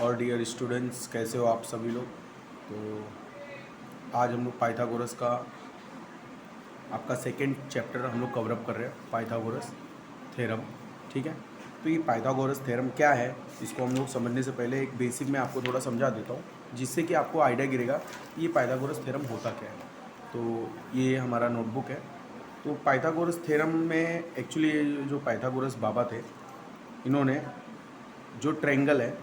और dear students, कैसे हो आप सभी लोग। तो आज हम लोग पाइथागोरस का आपका सेकेंड चैप्टर हम लोग कवर अप कर रहे हैं, पाइथागोरस थ्योरम। ठीक है, तो ये पाइथागोरस थ्योरम क्या है, इसको हम लोग समझने से पहले एक बेसिक में आपको थोड़ा समझा देता हूँ, जिससे कि आपको आइडिया गिरेगा कि ये पाइथागोरस थ्योरम होता क्या है। तो ये हमारा नोटबुक है। तो पाइथागोरस थ्योरम में एक्चुअली जो पाइथागोरस बाबा थे, इन्होंने जो ट्रायंगल है,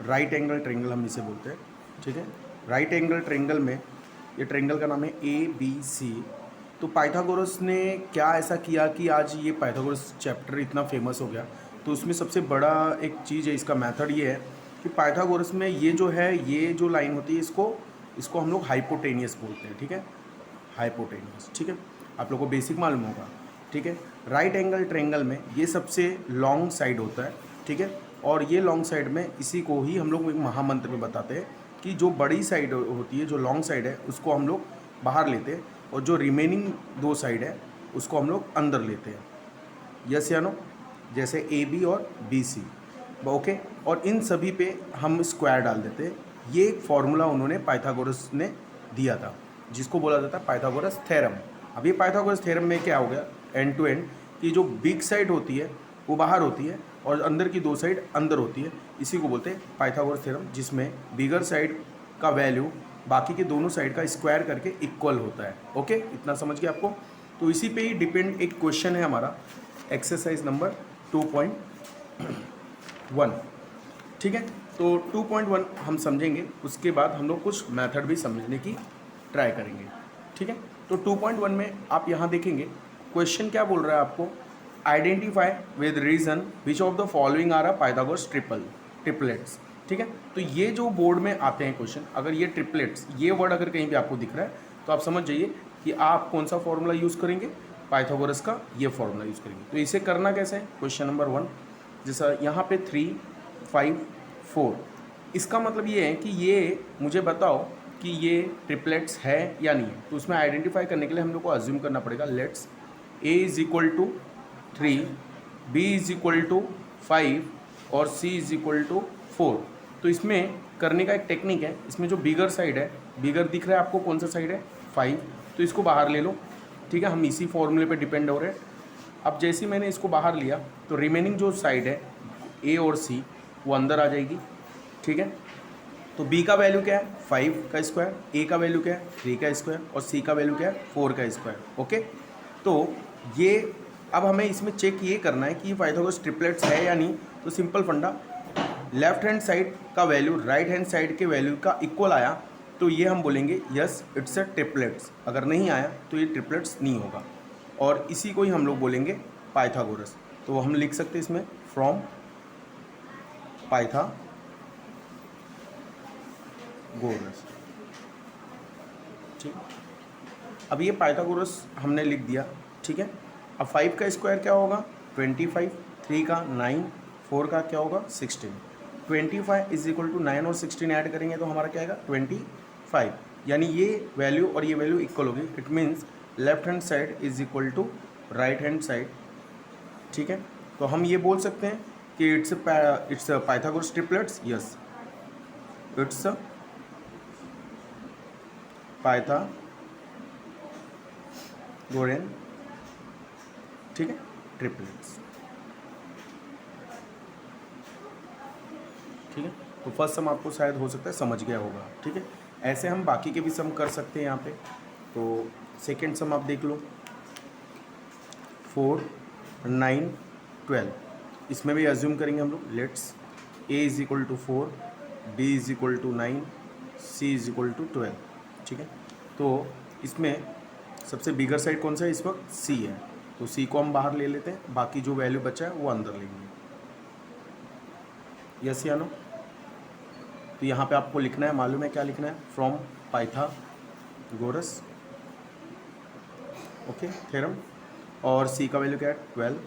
राइट एंगल ट्रायंगल हम इसे बोलते हैं। ठीक है, राइट एंगल ट्रायंगल में ये ट्रायंगल का नाम है ABC। तो पाइथागोरस ने क्या ऐसा किया कि आज ये पाइथागोरस चैप्टर इतना फेमस हो गया। तो उसमें सबसे बड़ा एक चीज़ है, इसका मेथड ये है कि पाइथागोरस में ये जो है, ये जो लाइन होती है, इसको इसको हम लोग हाइपोटेनियस बोलते हैं। ठीक है, हाइपोटेनियस। ठीक है, आप लोगों को बेसिक मालूम होगा। ठीक है, राइट एंगल ट्रायंगल में ये सबसे लॉन्ग साइड होता है। ठीक है, और ये लॉन्ग साइड में इसी को ही हम लोग एक महामंत्र में बताते हैं कि जो बड़ी साइड होती है, जो लॉन्ग साइड है, उसको हम लोग बाहर लेते हैं और जो रिमेनिंग दो साइड है उसको हम लोग अंदर लेते हैं। यस या नो, जैसे AB और BC। ओके, और इन सभी पे हम स्क्वायर डाल देते हैं। ये एक फॉर्मूला उन्होंने पाइथागोरस ने दिया था, जिसको बोला जाता है पाइथागोरस थ्योरम। अब ये पाइथागोरस थ्योरम में क्या हो गया, एंड टू एंड, कि जो बिग साइड होती है वो बाहर होती है और अंदर की दो साइड अंदर होती है। इसी को बोलते हैं पाइथागोरस थ्योरम, जिसमें बिगर साइड का वैल्यू बाकी के दोनों साइड का स्क्वायर करके इक्वल होता है। ओके, इतना समझ गया आपको। तो इसी पे ही डिपेंड एक क्वेश्चन है हमारा, एक्सरसाइज नंबर 2.1। ठीक है, तो 2.1 हम समझेंगे, उसके बाद हम लोग कुछ मेथड भी समझने की ट्राई करेंगे। ठीक है, तो 2.1 में आप यहाँ देखेंगे क्वेश्चन क्या बोल रहा है आपको, identify with reason which of the following are a Pythagoras triplets. ठीक है, तो ये जो बोर्ड में आते हैं क्वेश्चन, अगर ये ट्रिपलेट्स, ये वर्ड अगर कहीं भी आपको दिख रहा है तो आप समझ जाइए कि आप कौन सा फॉर्मूला यूज़ करेंगे, पाइथागोरस का ये फॉर्मूला यूज़ करेंगे। तो इसे करना कैसे है, क्वेश्चन नंबर 1, जैसा यहाँ पे 3, 5, 4, इसका मतलब ये है कि ये मुझे बताओ कि ये ट्रिपलेट्स है या नहीं है। तो उसमें आइडेंटिफाई करने के लिए हम लोग को अज्यूम करना पड़ेगा, let's A is equal to 3, B is equal to 5 और C इज इक्वल टू 4। तो इसमें करने का एक टेक्निक है, इसमें जो बिगर साइड है, बिगर दिख रहा है आपको, कौन सा साइड है, 5, तो इसको बाहर ले लो। ठीक है, हम इसी फॉर्मूले पे डिपेंड हो रहे हैं। अब जैसे ही मैंने इसको बाहर लिया तो रिमेनिंग जो साइड है A और C वो अंदर आ जाएगी। ठीक है, तो B का वैल्यू क्या है, 5 का स्क्वायर, A का वैल्यू क्या है, 3 का स्क्वायर और C का वैल्यू क्या है, 4 का स्क्वायर। ओके, तो ये अब हमें इसमें चेक ये करना है कि ये पाइथागोरस ट्रिपलेट्स है या नहीं। तो सिंपल फंडा, लेफ्ट हैंड साइड का वैल्यू राइट हैंड साइड के वैल्यू का इक्वल आया तो ये हम बोलेंगे यस इट्स अ ट्रिपलेट्स, अगर नहीं आया तो ये ट्रिपलेट्स नहीं होगा। और इसी को ही हम लोग बोलेंगे पाइथागोरस। तो हम लिख सकते हैं इसमें फ्रॉम पाइथागोरस। ठीक, अब ये पाइथागोरस हमने लिख दिया। ठीक है, अब 5 का स्क्वायर क्या होगा, 25, 3 का 9, 4 का क्या होगा, 16। 25 इज इक्वल टू 9 और 16 ऐड करेंगे तो हमारा क्या आएगा, 25। यानी ये वैल्यू और ये वैल्यू इक्वल होगी। It means left hand side is equal to right hand side. ठीक है, तो हम ये बोल सकते हैं कि it's Pythagoras triplets. Yes, it's Pythagorean, ठीक है, ट्रिपलेट्स। ठीक है, तो फर्स्ट सम आपको शायद हो सकता है समझ गया होगा। ठीक है, ऐसे हम बाकी के भी सम कर सकते हैं यहाँ पे। तो सेकेंड सम आप देख लो, 4, 9, 12, इसमें भी अज्यूम करेंगे हम लोग, let's A is equal to 4, B is equal to 9, C is equal to 12। ठीक है, तो इसमें सबसे बिगर साइड कौन सा है इस वक्त, C है, तो C को हम बाहर ले लेते हैं, बाकी जो वैल्यू बचा है वो अंदर लेंगे। यस या नो, तो यहाँ पे आपको लिखना है, मालूम है क्या लिखना है, फ्रॉम पाइथागोरस, ओके, थ्योरम, और C का वैल्यू क्या है, 12।